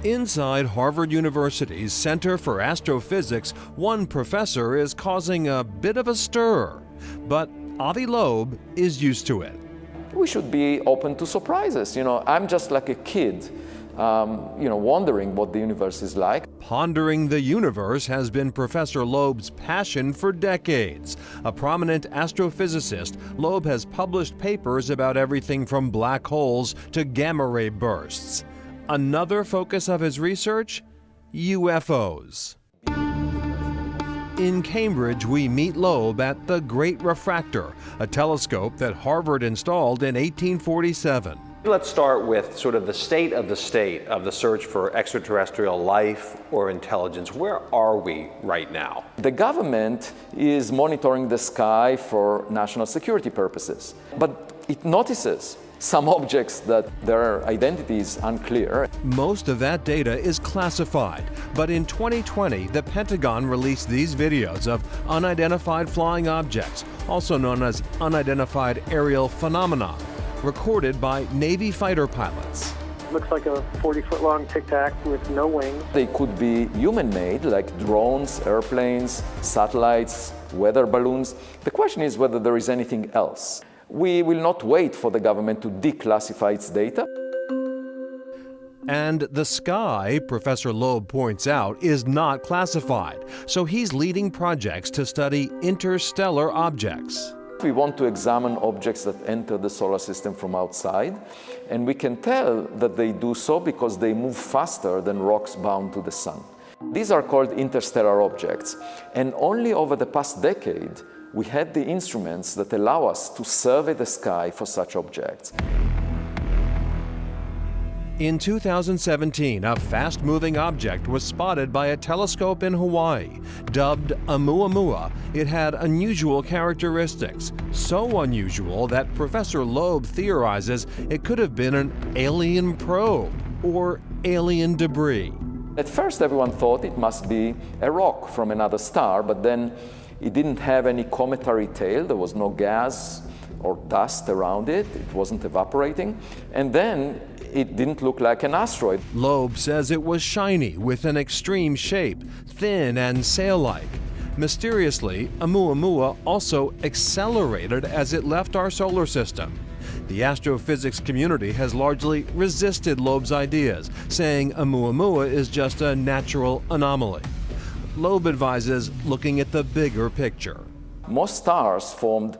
Inside Harvard University's Center for Astrophysics, one professor is causing a bit of a stir. But Avi Loeb is used to it. We should be open to surprises. I'm just like a kid, wondering what the universe is like. Pondering the universe has been Professor Loeb's passion for decades. A prominent astrophysicist, Loeb has published papers about everything from black holes to gamma ray bursts. Another focus of his research? UFOs. In Cambridge, we meet Loeb at the Great Refractor, a telescope that Harvard installed in 1847. Let's start with sort of the state of the search for extraterrestrial life or intelligence. Where are we right now? The government is monitoring the sky for national security purposes, but it notices some objects that their identity is unclear. Most of that data is classified, but in 2020, the Pentagon released these videos of unidentified flying objects, also known as unidentified aerial phenomena, recorded by Navy fighter pilots. Looks like a 40-foot-long Tic Tac with no wings. They could be human-made, like drones, airplanes, satellites, weather balloons. The question is whether there is anything else. We will not wait for the government to declassify its data. And the sky, Professor Loeb points out, is not classified, so he's leading projects to study interstellar objects. We want to examine objects that enter the solar system from outside, and we can tell that they do so because they move faster than rocks bound to the sun. These are called interstellar objects, and only over the past decade we had the instruments that allow us to survey the sky for such objects. In 2017, a fast-moving object was spotted by a telescope in Hawaii. Dubbed Oumuamua, it had unusual characteristics, so unusual that Professor Loeb theorizes it could have been an alien probe or alien debris. At first everyone thought it must be a rock from another star, but then it didn't have any cometary tail. There was no gas or dust around it. It wasn't evaporating. And then it didn't look like an asteroid. Loeb says it was shiny with an extreme shape, thin and sail-like. Mysteriously, Oumuamua also accelerated as it left our solar system. The astrophysics community has largely resisted Loeb's ideas, saying Oumuamua is just a natural anomaly. Loeb advises looking at the bigger picture. Most stars formed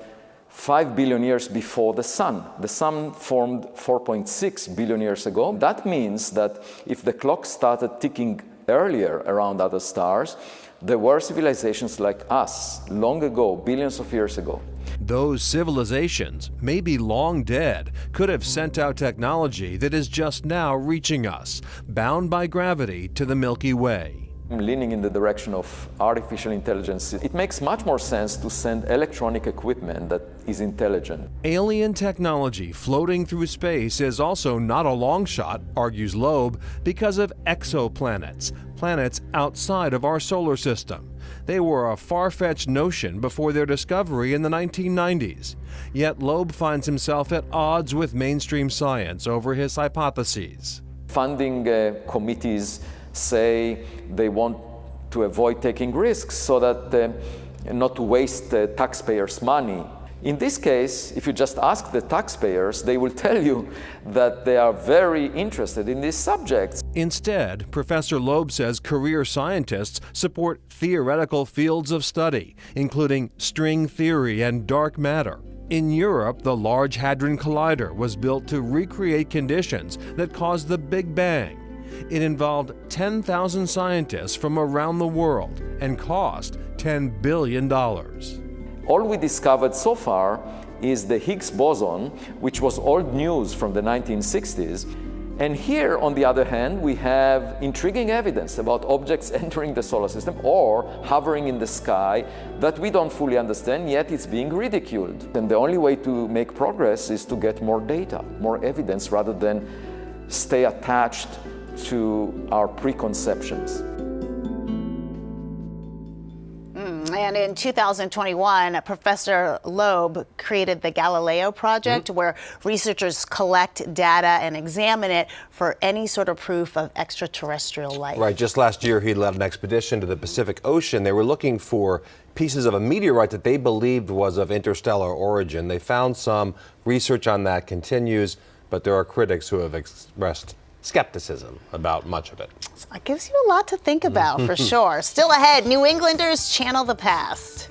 5 billion years before the sun. The sun formed 4.6 billion years ago. That means that if the clock started ticking earlier around other stars, there were civilizations like us long ago, billions of years ago. Those civilizations, maybe long dead, could have sent out technology that is just now reaching us, bound by gravity to the Milky Way. I'm leaning in the direction of artificial intelligence. It makes much more sense to send electronic equipment that is intelligent. Alien technology floating through space is also not a long shot, argues Loeb, because of exoplanets, planets outside of our solar system. They were a far-fetched notion before their discovery in the 1990s. Yet Loeb finds himself at odds with mainstream science over his hypotheses. Funding committees say they want to avoid taking risks so that not to waste taxpayers' money. In this case, if you just ask the taxpayers, they will tell you that they are very interested in these subjects. Instead, Professor Loeb says career scientists support theoretical fields of study, including string theory and dark matter. In Europe, the Large Hadron Collider was built to recreate conditions that caused the Big Bang. It involved 10,000 scientists from around the world and cost $10 billion. All we discovered so far is the Higgs boson, which was old news from the 1960s. And here, on the other hand, we have intriguing evidence about objects entering the solar system or hovering in the sky that we don't fully understand, yet it's being ridiculed. And the only way to make progress is to get more data, more evidence, rather than stay attached to our preconceptions. And in 2021, Professor Loeb created the Galileo Project, where researchers collect data and examine it for any sort of proof of extraterrestrial life. Right, just last year he led an expedition to the Pacific Ocean. They were looking for pieces of a meteorite that they believed was of interstellar origin. They found some. Research on that continues, but there are critics who have expressed skepticism about much of it. So it gives you a lot to think about, for sure. Still ahead, New Englanders channel the past.